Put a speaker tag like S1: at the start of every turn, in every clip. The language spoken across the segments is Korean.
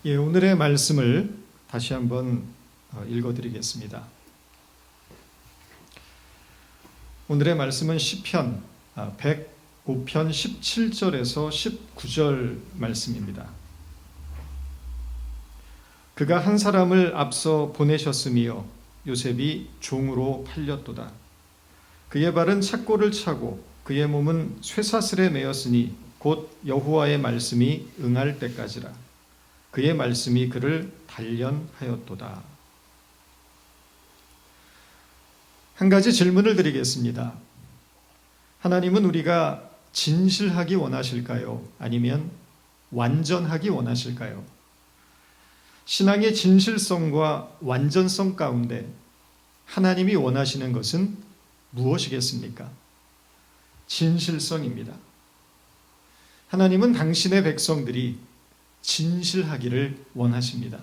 S1: 예, 오늘의 말씀을 다시 한번 읽어드리겠습니다. 오늘의 말씀은 시편 105편 17절에서 19절 말씀입니다. 그가 한 사람을 앞서 보내셨으며 요셉이 종으로 팔렸도다. 그의 발은 착고를 차고 그의 몸은 쇠사슬에 매였으니 곧 여호와의 말씀이 응할 때까지라. 그의 말씀이 그를 단련하였도다. 한 가지 질문을 드리겠습니다. 하나님은 우리가 진실하기 원하실까요? 아니면 완전하기 원하실까요? 신앙의 진실성과 완전성 가운데 하나님이 원하시는 것은 무엇이겠습니까? 진실성입니다. 하나님은 당신의 백성들이 진실하기를 원하십니다.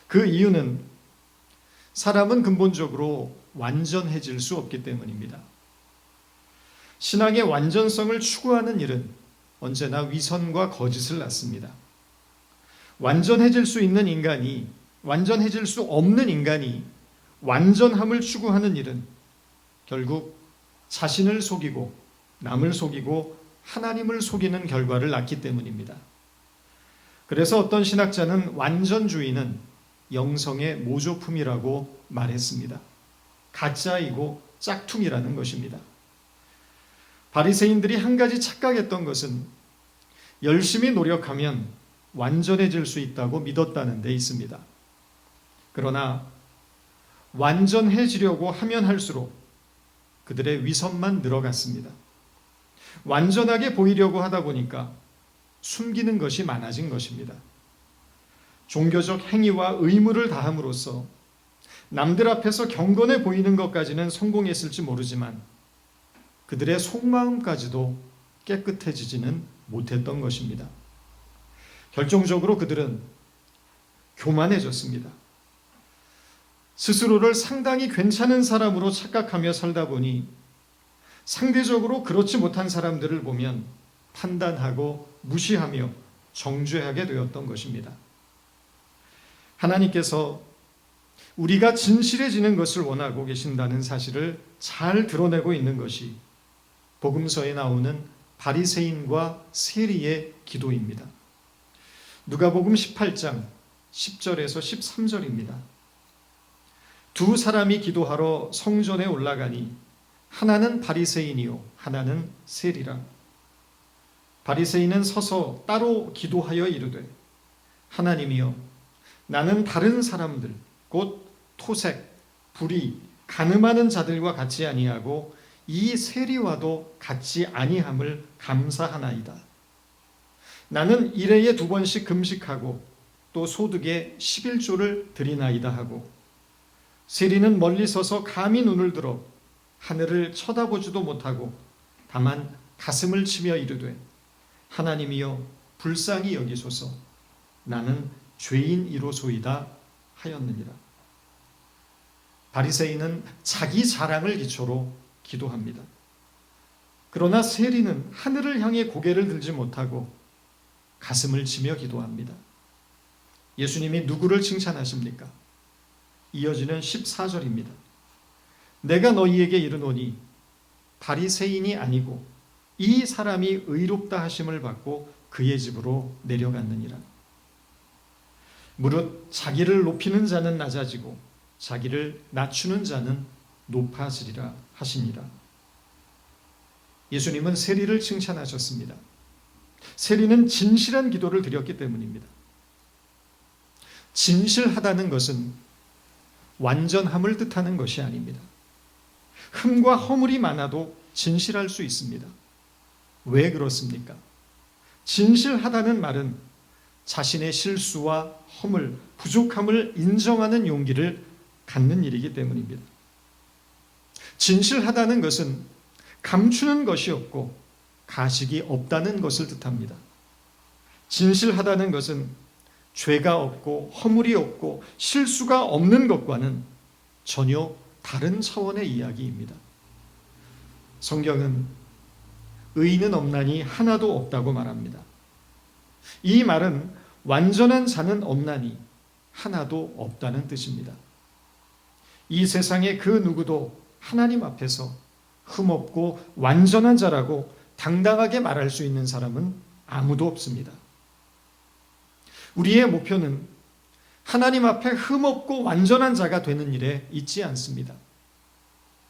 S1: 그 이유는 사람은 근본적으로 완전해질 수 없기 때문입니다. 신앙의 완전성을 추구하는 일은 언제나 위선과 거짓을 낳습니다. 완전해질 수 있는 인간이, 완전해질 수 없는 인간이 완전함을 추구하는 일은 결국 자신을 속이고 남을 속이고 하나님을 속이는 결과를 낳기 때문입니다. 그래서 어떤 신학자는 완전주의는 영성의 모조품이라고 말했습니다. 가짜이고 짝퉁이라는 것입니다. 바리새인들이 한 가지 착각했던 것은 열심히 노력하면 완전해질 수 있다고 믿었다는 데 있습니다. 그러나 완전해지려고 하면 할수록 그들의 위선만 늘어갔습니다. 완전하게 보이려고 하다 보니까 숨기는 것이 많아진 것입니다. 종교적 행위와 의무를 다함으로써 남들 앞에서 경건해 보이는 것까지는 성공했을지 모르지만 그들의 속마음까지도 깨끗해지지는 못했던 것입니다. 결정적으로 그들은 교만해졌습니다. 스스로를 상당히 괜찮은 사람으로 착각하며 살다 보니 상대적으로 그렇지 못한 사람들을 보면 판단하고 무시하며 정죄하게 되었던 것입니다. 하나님께서 우리가 진실해지는 것을 원하고 계신다는 사실을 잘 드러내고 있는 것이 복음서에 나오는 바리새인과 세리의 기도입니다. 누가복음 18장 10절에서 13절입니다. 두 사람이 기도하러 성전에 올라가니 하나는 바리새인이요 하나는 세리라. 바리새인은 서서 따로 기도하여 이르되 하나님이여 나는 다른 사람들 곧 토색, 불의, 간음하는 자들과 같이 아니하고 이 세리와도 같이 아니함을 감사하나이다. 나는 일해에 2번씩 금식하고 또 소득에 11조를 드리나이다 하고 세리는 멀리 서서 감히 눈을 들어 하늘을 쳐다보지도 못하고 다만 가슴을 치며 이르되 하나님이여 불쌍히 여기소서 나는 죄인이로소이다 하였느니라. 바리새인은 자기 자랑을 기초로 기도합니다. 그러나 세리는 하늘을 향해 고개를 들지 못하고 가슴을 치며 기도합니다. 예수님이 누구를 칭찬하십니까? 이어지는 14절입니다. 내가 너희에게 이르노니 바리새인이 아니고 이 사람이 의롭다 하심을 받고 그의 집으로 내려갔느니라. 무릇 자기를 높이는 자는 낮아지고 자기를 낮추는 자는 높아지리라 하시니라. 예수님은 세리를 칭찬하셨습니다. 세리는 진실한 기도를 드렸기 때문입니다. 진실하다는 것은 완전함을 뜻하는 것이 아닙니다. 흠과 허물이 많아도 진실할 수 있습니다. 왜 그렇습니까? 진실하다는 말은 자신의 실수와 허물, 부족함을 인정하는 용기를 갖는 일이기 때문입니다. 진실하다는 것은 감추는 것이 없고 가식이 없다는 것을 뜻합니다. 진실하다는 것은 죄가 없고 허물이 없고 실수가 없는 것과는 전혀 다른 차원의 이야기입니다. 성경은 의인은 없나니 하나도 없다고 말합니다. 이 말은 완전한 자는 없나니 하나도 없다는 뜻입니다. 이 세상의 그 누구도 하나님 앞에서 흠없고 완전한 자라고 당당하게 말할 수 있는 사람은 아무도 없습니다. 우리의 목표는 하나님 앞에 흠없고 완전한 자가 되는 일에 있지 않습니다.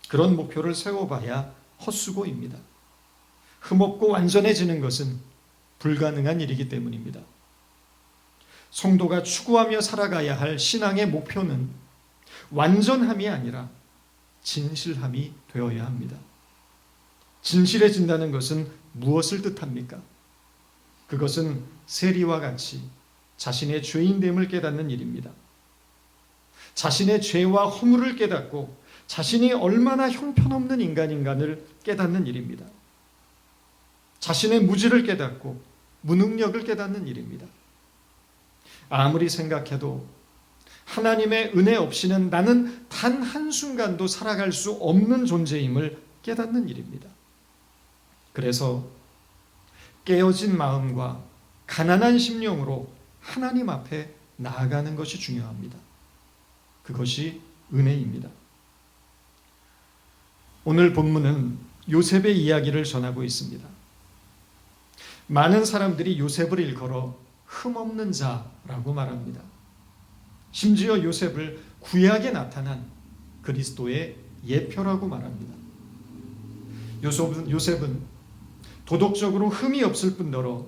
S1: 그런 목표를 세워봐야 헛수고입니다. 흠없고 완전해지는 것은 불가능한 일이기 때문입니다. 성도가 추구하며 살아가야 할 신앙의 목표는 완전함이 아니라 진실함이 되어야 합니다. 진실해진다는 것은 무엇을 뜻합니까? 그것은 세리와 같이 자신의 죄인됨을 깨닫는 일입니다. 자신의 죄와 허물을 깨닫고 자신이 얼마나 형편없는 인간인가를 깨닫는 일입니다. 자신의 무지를 깨닫고 무능력을 깨닫는 일입니다. 아무리 생각해도 하나님의 은혜 없이는 나는 단 한순간도 살아갈 수 없는 존재임을 깨닫는 일입니다. 그래서 깨어진 마음과 가난한 심령으로 하나님 앞에 나아가는 것이 중요합니다. 그것이 은혜입니다. 오늘 본문은 요셉의 이야기를 전하고 있습니다. 많은 사람들이 요셉을 일컬어 흠없는 자라고 말합니다. 심지어 요셉을 구약에 나타난 그리스도의 예표라고 말합니다. 요셉은 도덕적으로 흠이 없을 뿐더러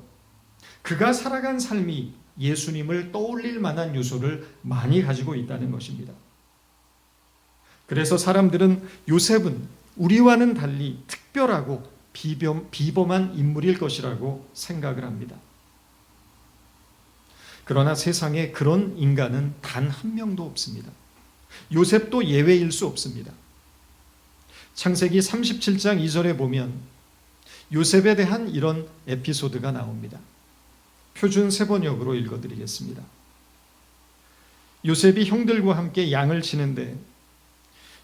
S1: 그가 살아간 삶이 예수님을 떠올릴 만한 요소를 많이 가지고 있다는 것입니다. 그래서 사람들은 요셉은 우리와는 달리 특별하고 비범한 인물일 것이라고 생각을 합니다. 그러나 세상에 그런 인간은 단 한 명도 없습니다. 요셉도 예외일 수 없습니다. 창세기 37장 2절에 보면 요셉에 대한 이런 에피소드가 나옵니다. 표준 세번역으로 읽어드리겠습니다. 요셉이 형들과 함께 양을 치는데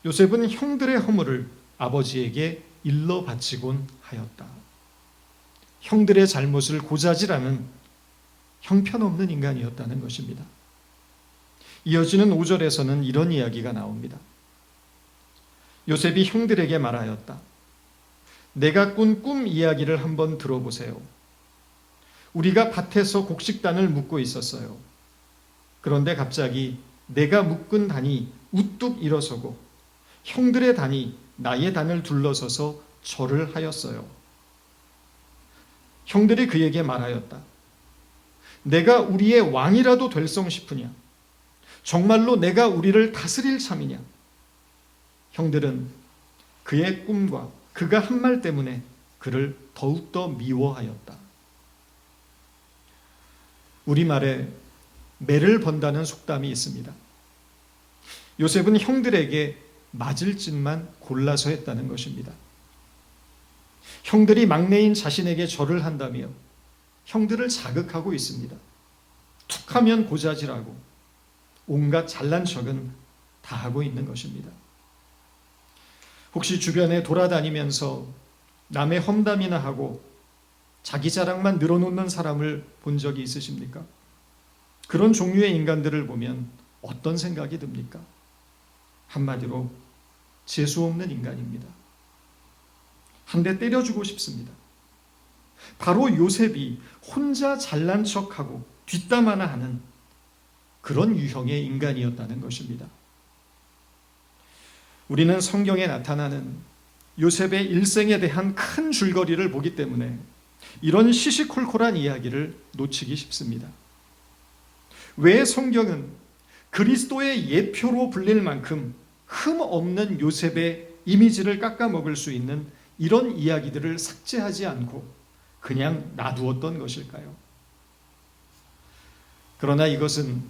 S1: 요셉은 형들의 허물을 아버지에게 일러 바치곤 하였다. 형들의 잘못을 고자질하는 형편없는 인간이었다는 것입니다. 이어지는 5절에서는 이런 이야기가 나옵니다. 요셉이 형들에게 말하였다. 내가 꾼 꿈 이야기를 한번 들어보세요. 우리가 밭에서 곡식단을 묶고 있었어요. 그런데 갑자기 내가 묶은 단이 우뚝 일어서고 형들의 단이 나의 단을 둘러서서 절을 하였어요. 형들이 그에게 말하였다. 내가 우리의 왕이라도 될성 싶으냐? 정말로 내가 우리를 다스릴 참이냐? 형들은 그의 꿈과 그가 한 말 때문에 그를 더욱더 미워하였다. 우리말에 매를 번다는 속담이 있습니다. 요셉은 형들에게 맞을 짓만 골라서 했다는 것입니다. 형들이 막내인 자신에게 절을 한다며 형들을 자극하고 있습니다. 툭하면 고자질하고 온갖 잘난 척은 다 하고 있는 것입니다. 혹시 주변에 돌아다니면서 남의 험담이나 하고 자기 자랑만 늘어놓는 사람을 본 적이 있으십니까? 그런 종류의 인간들을 보면 어떤 생각이 듭니까? 한마디로 재수없는 인간입니다. 한 대 때려주고 싶습니다. 바로 요셉이 혼자 잘난 척하고 뒷담 하나 하는 그런 유형의 인간이었다는 것입니다. 우리는 성경에 나타나는 요셉의 일생에 대한 큰 줄거리를 보기 때문에 이런 시시콜콜한 이야기를 놓치기 쉽습니다. 왜 성경은 그리스도의 예표로 불릴 만큼 흠 없는 요셉의 이미지를 깎아먹을 수 있는 이런 이야기들을 삭제하지 않고 그냥 놔두었던 것일까요? 그러나 이것은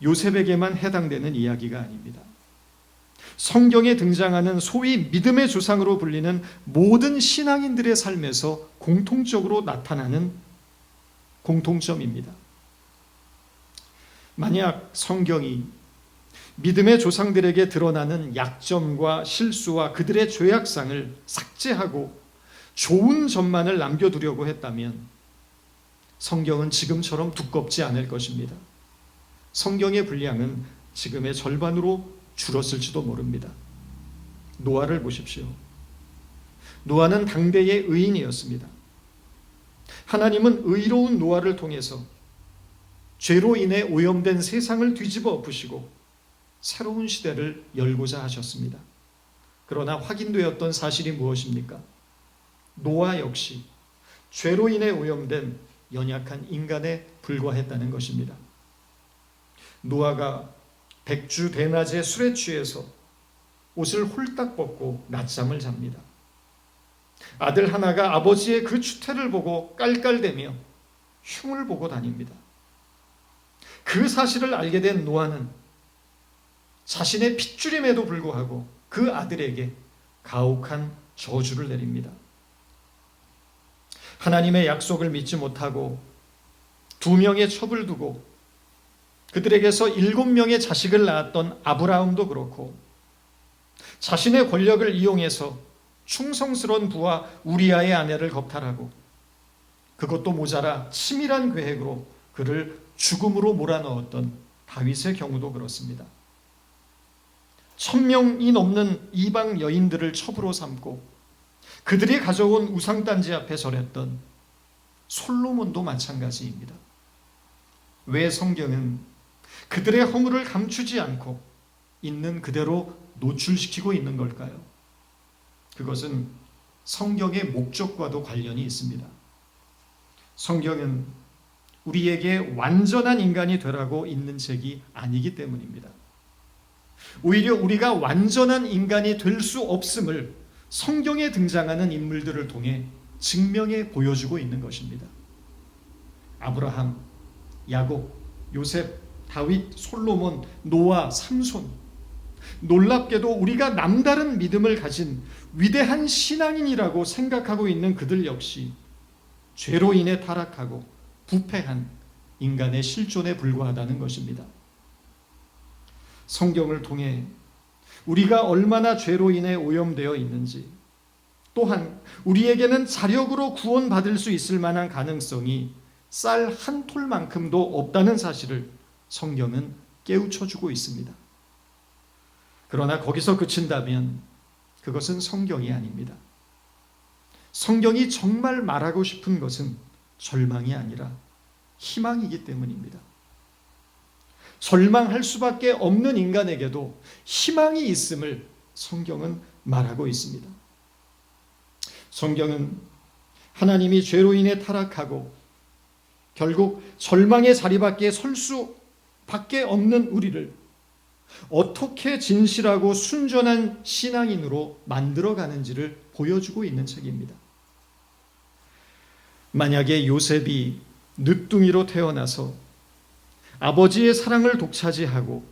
S1: 요셉에게만 해당되는 이야기가 아닙니다. 성경에 등장하는 소위 믿음의 조상으로 불리는 모든 신앙인들의 삶에서 공통적으로 나타나는 공통점입니다. 만약 성경이 믿음의 조상들에게 드러나는 약점과 실수와 그들의 죄악상을 삭제하고 좋은 점만을 남겨두려고 했다면 성경은 지금처럼 두껍지 않을 것입니다. 성경의 분량은 지금의 절반으로 줄었을지도 모릅니다. 노아를 보십시오. 노아는 당대의 의인이었습니다. 하나님은 의로운 노아를 통해서 죄로 인해 오염된 세상을 뒤집어 엎으시고 새로운 시대를 열고자 하셨습니다. 그러나 확인되었던 사실이 무엇입니까? 노아 역시 죄로 인해 오염된 연약한 인간에 불과했다는 것입니다. 노아가 백주 대낮에 술에 취해서 옷을 홀딱 벗고 낮잠을 잡니다. 아들 하나가 아버지의 그 추태를 보고 깔깔대며 흉을 보고 다닙니다. 그 사실을 알게 된 노아는 자신의 핏줄임에도 불구하고 그 아들에게 가혹한 저주를 내립니다. 하나님의 약속을 믿지 못하고 2명의 첩을 두고 그들에게서 7명의 자식을 낳았던 아브라함도 그렇고 자신의 권력을 이용해서 충성스러운 부하 우리아의 아내를 겁탈하고 그것도 모자라 치밀한 계획으로 그를 죽음으로 몰아넣었던 다윗의 경우도 그렇습니다. 1000명이 넘는 이방 여인들을 첩으로 삼고 그들이 가져온 우상단지 앞에 절했던 솔로몬도 마찬가지입니다. 왜 성경은 그들의 허물을 감추지 않고 있는 그대로 노출시키고 있는 걸까요? 그것은 성경의 목적과도 관련이 있습니다. 성경은 우리에게 완전한 인간이 되라고 있는 책이 아니기 때문입니다. 오히려 우리가 완전한 인간이 될 수 없음을 성경에 등장하는 인물들을 통해 증명해 보여주고 있는 것입니다. 아브라함, 야곱, 요셉, 다윗, 솔로몬, 노아, 삼손. 놀랍게도 우리가 남다른 믿음을 가진 위대한 신앙인이라고 생각하고 있는 그들 역시 죄로 인해 타락하고 부패한 인간의 실존에 불과하다는 것입니다. 성경을 통해 우리가 얼마나 죄로 인해 오염되어 있는지, 또한 우리에게는 자력으로 구원받을 수 있을 만한 가능성이 쌀 한 톨만큼도 없다는 사실을 성경은 깨우쳐주고 있습니다. 그러나 거기서 그친다면 그것은 성경이 아닙니다. 성경이 정말 말하고 싶은 것은 절망이 아니라 희망이기 때문입니다. 절망할 수밖에 없는 인간에게도 희망이 있음을 성경은 말하고 있습니다. 성경은 하나님이 죄로 인해 타락하고 결국 절망의 자리밖에 설 수밖에 없는 우리를 어떻게 진실하고 순전한 신앙인으로 만들어가는지를 보여주고 있는 책입니다. 만약에 요셉이 늦둥이로 태어나서 아버지의 사랑을 독차지하고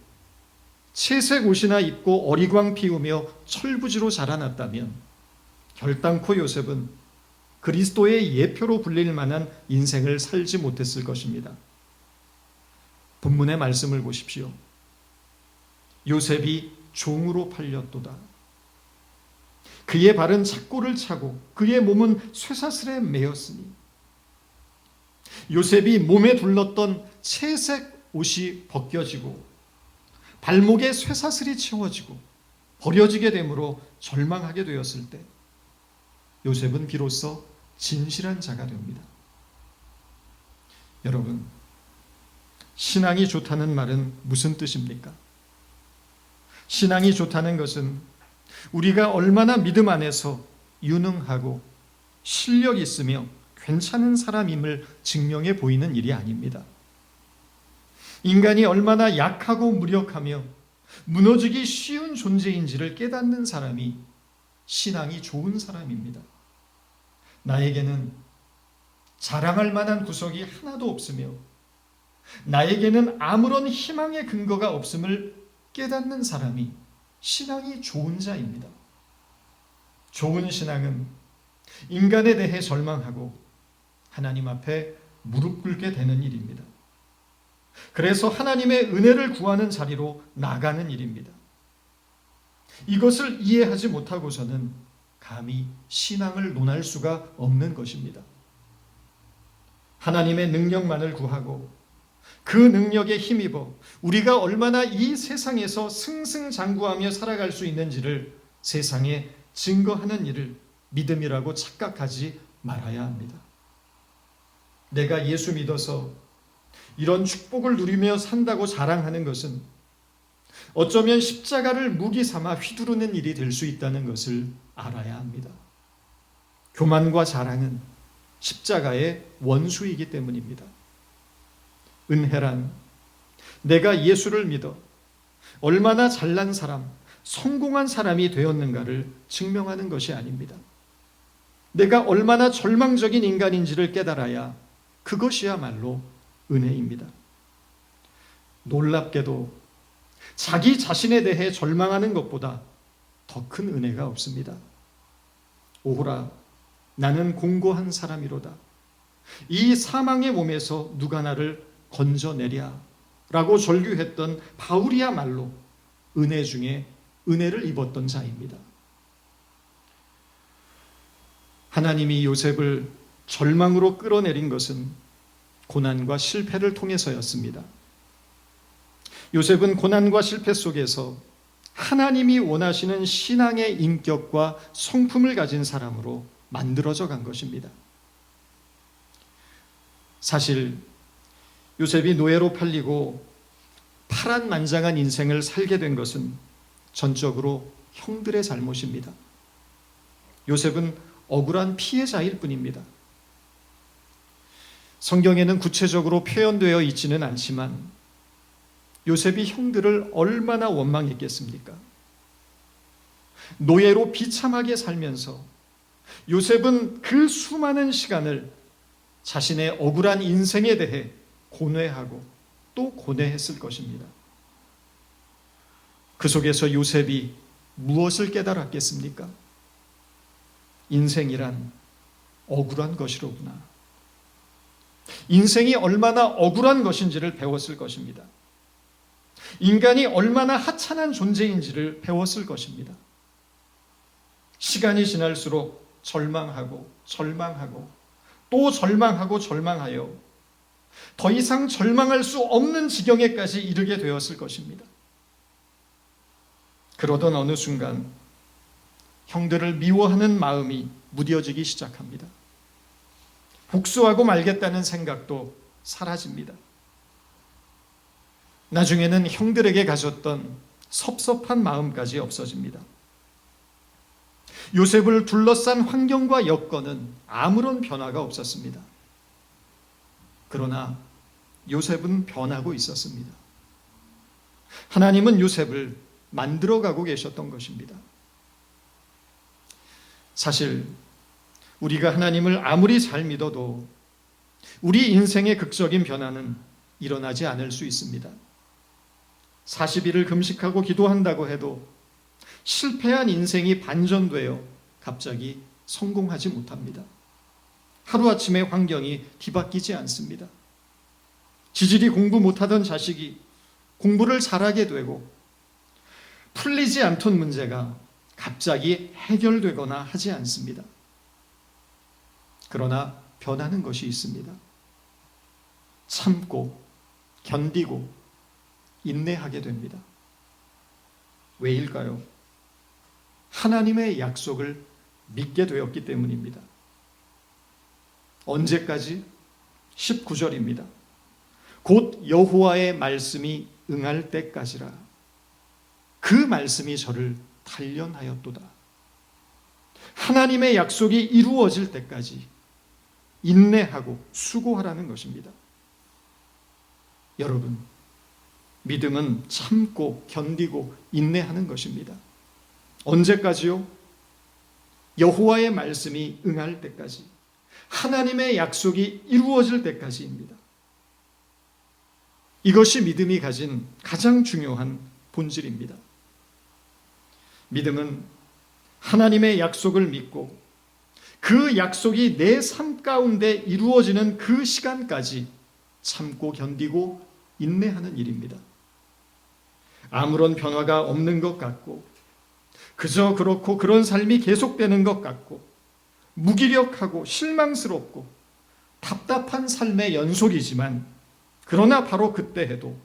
S1: 채색 옷이나 입고 어리광 피우며 철부지로 자라났다면 결단코 요셉은 그리스도의 예표로 불릴 만한 인생을 살지 못했을 것입니다. 본문의 말씀을 보십시오. 요셉이 종으로 팔렸도다. 그의 발은 착고를 차고 그의 몸은 쇠사슬에 매였으니 요셉이 몸에 둘렀던 채색 옷이 벗겨지고 발목에 쇠사슬이 채워지고 버려지게 되므로 절망하게 되었을 때 요셉은 비로소 진실한 자가 됩니다. 여러분, 신앙이 좋다는 말은 무슨 뜻입니까? 신앙이 좋다는 것은 우리가 얼마나 믿음 안에서 유능하고 실력 있으며 괜찮은 사람임을 증명해 보이는 일이 아닙니다. 인간이 얼마나 약하고 무력하며 무너지기 쉬운 존재인지를 깨닫는 사람이 신앙이 좋은 사람입니다. 나에게는 자랑할 만한 구석이 하나도 없으며 나에게는 아무런 희망의 근거가 없음을 깨닫는 사람이 신앙이 좋은 자입니다. 좋은 신앙은 인간에 대해 절망하고 하나님 앞에 무릎 꿇게 되는 일입니다. 그래서 하나님의 은혜를 구하는 자리로 나가는 일입니다. 이것을 이해하지 못하고서는 감히 신앙을 논할 수가 없는 것입니다. 하나님의 능력만을 구하고 그 능력에 힘입어 우리가 얼마나 이 세상에서 승승장구하며 살아갈 수 있는지를 세상에 증거하는 일을 믿음이라고 착각하지 말아야 합니다. 내가 예수 믿어서 이런 축복을 누리며 산다고 자랑하는 것은 어쩌면 십자가를 무기 삼아 휘두르는 일이 될 수 있다는 것을 알아야 합니다. 교만과 자랑은 십자가의 원수이기 때문입니다. 은혜란 내가 예수를 믿어 얼마나 잘난 사람, 성공한 사람이 되었는가를 증명하는 것이 아닙니다. 내가 얼마나 절망적인 인간인지를 깨달아야 그것이야말로 은혜입니다. 놀랍게도 자기 자신에 대해 절망하는 것보다 더 큰 은혜가 없습니다. 오호라, 나는 공고한 사람이로다. 이 사망의 몸에서 누가 나를 건져내랴 라고 절규했던 바울이야말로 은혜 중에 은혜를 입었던 자입니다. 하나님이 요셉을 절망으로 끌어내린 것은 고난과 실패를 통해서였습니다. 요셉은 고난과 실패 속에서 하나님이 원하시는 신앙의 인격과 성품을 가진 사람으로 만들어져 간 것입니다. 사실 요셉이 노예로 팔리고 파란만장한 인생을 살게 된 것은 전적으로 형들의 잘못입니다. 요셉은 억울한 피해자일 뿐입니다. 성경에는 구체적으로 표현되어 있지는 않지만 요셉이 형들을 얼마나 원망했겠습니까? 노예로 비참하게 살면서 요셉은 그 수많은 시간을 자신의 억울한 인생에 대해 고뇌하고 또 고뇌했을 것입니다. 그 속에서 요셉이 무엇을 깨달았겠습니까? 인생이란 억울한 것이로구나. 인생이 얼마나 억울한 것인지를 배웠을 것입니다. 인간이 얼마나 하찮은 존재인지를 배웠을 것입니다. 시간이 지날수록 절망하고 또 절망하여 더 이상 절망할 수 없는 지경에까지 이르게 되었을 것입니다. 그러던 어느 순간 형들을 미워하는 마음이 무뎌지기 시작합니다. 복수하고 말겠다는 생각도 사라집니다. 나중에는 형들에게 가졌던 섭섭한 마음까지 없어집니다. 요셉을 둘러싼 환경과 여건은 아무런 변화가 없었습니다. 그러나 요셉은 변하고 있었습니다. 하나님은 요셉을 만들어가고 계셨던 것입니다. 사실 우리가 하나님을 아무리 잘 믿어도 우리 인생의 극적인 변화는 일어나지 않을 수 있습니다. 40일을 금식하고 기도한다고 해도 실패한 인생이 반전되어 갑자기 성공하지 못합니다. 하루아침에 환경이 뒤바뀌지 않습니다. 지질이 공부 못하던 자식이 공부를 잘하게 되고 풀리지 않던 문제가 갑자기 해결되거나 하지 않습니다. 그러나 변하는 것이 있습니다. 참고 견디고 인내하게 됩니다. 왜일까요? 하나님의 약속을 믿게 되었기 때문입니다. 언제까지? 19절입니다. 곧 여호와의 말씀이 응할 때까지라. 그 말씀이 저를 단련하였도다. 하나님의 약속이 이루어질 때까지 인내하고 수고하라는 것입니다. 여러분, 믿음은 참고 견디고 인내하는 것입니다. 언제까지요? 여호와의 말씀이 응할 때까지, 하나님의 약속이 이루어질 때까지입니다. 이것이 믿음이 가진 가장 중요한 본질입니다. 믿음은 하나님의 약속을 믿고 그 약속이 내 삶 가운데 이루어지는 그 시간까지 참고 견디고 인내하는 일입니다. 아무런 변화가 없는 것 같고 그저 그렇고 그런 삶이 계속되는 것 같고 무기력하고 실망스럽고 답답한 삶의 연속이지만 그러나 바로 그때에도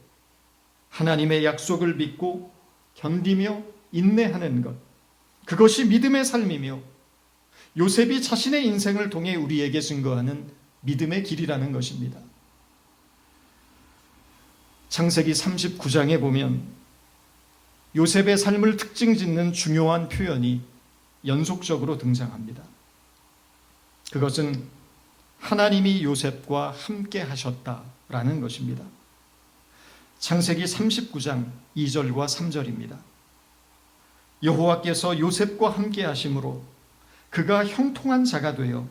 S1: 하나님의 약속을 믿고 견디며 인내하는 것, 그것이 믿음의 삶이며 요셉이 자신의 인생을 통해 우리에게 증거하는 믿음의 길이라는 것입니다. 창세기 39장에 보면 요셉의 삶을 특징 짓는 중요한 표현이 연속적으로 등장합니다. 그것은 하나님이 요셉과 함께 하셨다라는 것입니다. 창세기 39장 2절과 3절입니다. 여호와께서 요셉과 함께 하심으로 그가 형통한 자가 되어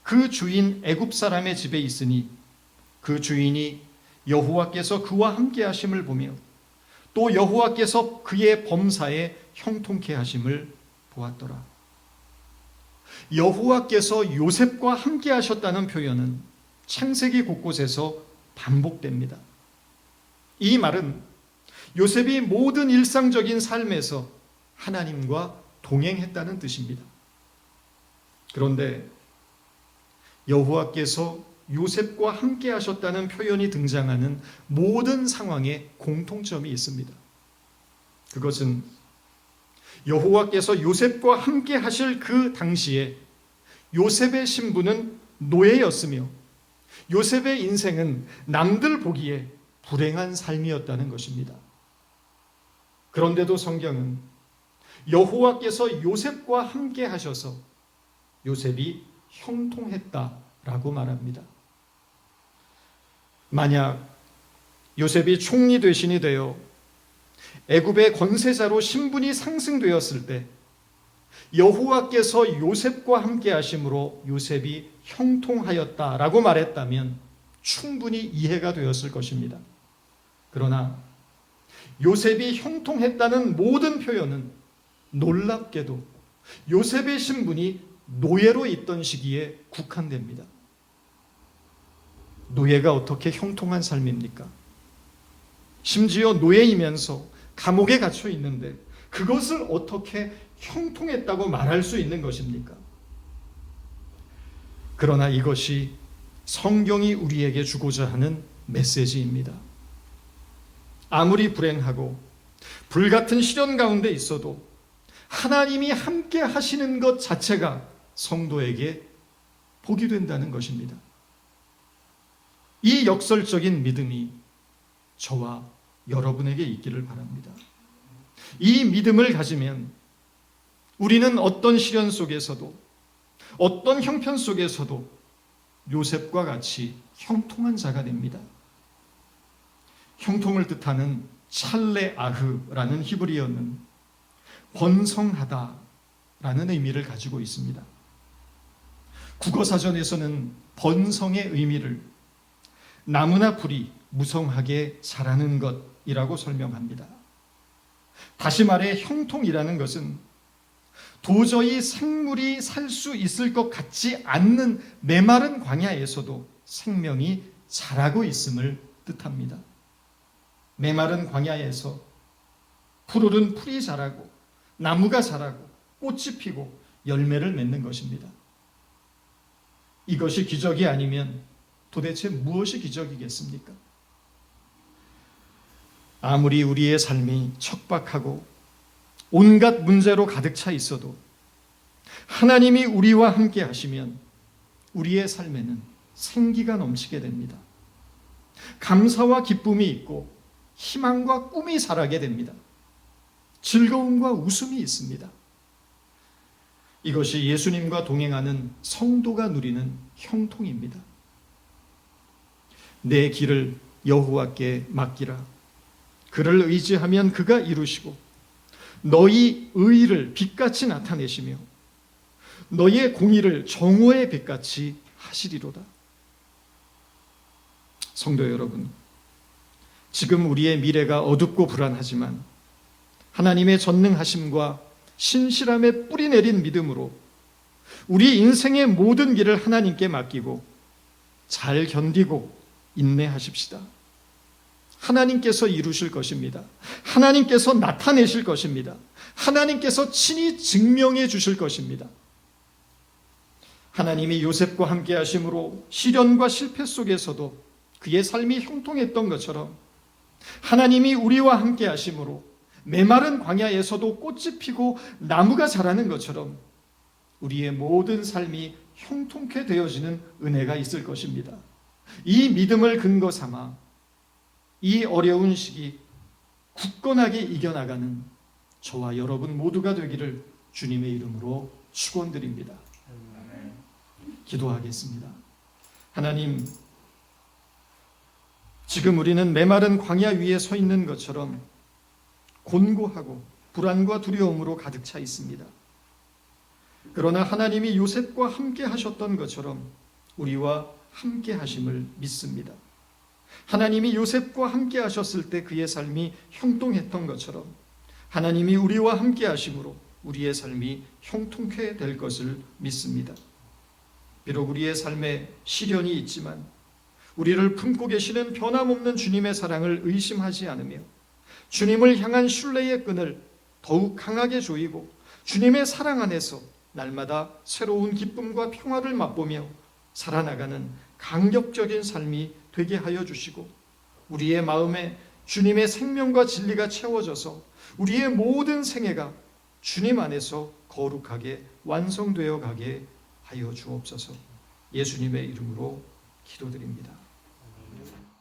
S1: 그 주인 애굽 사람의 집에 있으니 그 주인이 여호와께서 그와 함께 하심을 보며 또 여호와께서 그의 범사에 형통케 하심을 보았더라. 여호와께서 요셉과 함께 하셨다는 표현은 창세기 곳곳에서 반복됩니다. 이 말은 요셉이 모든 일상적인 삶에서 하나님과 동행했다는 뜻입니다. 그런데 여호와께서 요셉과 함께 하셨다는 표현이 등장하는 모든 상황에 공통점이 있습니다. 그것은 여호와께서 요셉과 함께 하실 그 당시에 요셉의 신분은 노예였으며 요셉의 인생은 남들 보기에 불행한 삶이었다는 것입니다. 그런데도 성경은 여호와께서 요셉과 함께 하셔서 요셉이 형통했다라고 말합니다. 만약 요셉이 총리 대신이 되어 애굽의 권세자로 신분이 상승되었을 때 여호와께서 요셉과 함께 하심으로 요셉이 형통하였다라고 말했다면 충분히 이해가 되었을 것입니다. 그러나 요셉이 형통했다는 모든 표현은 놀랍게도 요셉의 신분이 노예로 있던 시기에 국한됩니다. 노예가 어떻게 형통한 삶입니까? 심지어 노예이면서 감옥에 갇혀 있는데 그것을 어떻게 형통했다고 말할 수 있는 것입니까? 그러나 이것이 성경이 우리에게 주고자 하는 메시지입니다. 아무리 불행하고 불같은 시련 가운데 있어도 하나님이 함께 하시는 것 자체가 성도에게 복이 된다는 것입니다. 이 역설적인 믿음이 저와 여러분에게 있기를 바랍니다. 이 믿음을 가지면 우리는 어떤 시련 속에서도 어떤 형편 속에서도 요셉과 같이 형통한 자가 됩니다. 형통을 뜻하는 찰레아흐라는 히브리어는 번성하다라는 의미를 가지고 있습니다. 국어사전에서는 번성의 의미를 나무나 풀이 무성하게 자라는 것이라고 설명합니다. 다시 말해 형통이라는 것은 도저히 생물이 살 수 있을 것 같지 않는 메마른 광야에서도 생명이 자라고 있음을 뜻합니다. 메마른 광야에서 푸르른 풀이 자라고 나무가 자라고 꽃이 피고 열매를 맺는 것입니다. 이것이 기적이 아니면 도대체 무엇이 기적이겠습니까? 아무리 우리의 삶이 척박하고 온갖 문제로 가득 차 있어도 하나님이 우리와 함께 하시면 우리의 삶에는 생기가 넘치게 됩니다. 감사와 기쁨이 있고 희망과 꿈이 자라게 됩니다. 즐거움과 웃음이 있습니다. 이것이 예수님과 동행하는 성도가 누리는 형통입니다. 내 길을 여호와께 맡기라. 그를 의지하면 그가 이루시고 너희 의를 빛같이 나타내시며 너희의 공의를 정오의 빛같이 하시리로다. 성도 여러분, 지금 우리의 미래가 어둡고 불안하지만 하나님의 전능하심과 신실함에 뿌리 내린 믿음으로 우리 인생의 모든 길을 하나님께 맡기고 잘 견디고 인내하십시다. 하나님께서 이루실 것입니다. 하나님께서 나타내실 것입니다. 하나님께서 친히 증명해 주실 것입니다. 하나님이 요셉과 함께 하심으로 시련과 실패 속에서도 그의 삶이 형통했던 것처럼 하나님이 우리와 함께 하심으로 메마른 광야에서도 꽃이 피고 나무가 자라는 것처럼 우리의 모든 삶이 형통케 되어지는 은혜가 있을 것입니다. 이 믿음을 근거 삼아 이 어려운 시기 굳건하게 이겨나가는 저와 여러분 모두가 되기를 주님의 이름으로 축원드립니다. 기도하겠습니다. 하나님, 지금 우리는 메마른 광야 위에 서 있는 것처럼 곤고하고 불안과 두려움으로 가득 차 있습니다. 그러나 하나님이 요셉과 함께 하셨던 것처럼 우리와 함께 하심을 믿습니다. 하나님이 요셉과 함께 하셨을 때 그의 삶이 형통했던 것처럼 하나님이 우리와 함께 하심으로 우리의 삶이 형통케 될 것을 믿습니다. 비록 우리의 삶에 시련이 있지만 우리를 품고 계시는 변함없는 주님의 사랑을 의심하지 않으며 주님을 향한 신뢰의 끈을 더욱 강하게 조이고 주님의 사랑 안에서 날마다 새로운 기쁨과 평화를 맛보며 살아나가는 강력적인 삶이 되게 하여 주시고 우리의 마음에 주님의 생명과 진리가 채워져서 우리의 모든 생애가 주님 안에서 거룩하게 완성되어 가게 하여 주옵소서. 예수님의 이름으로 기도드립니다.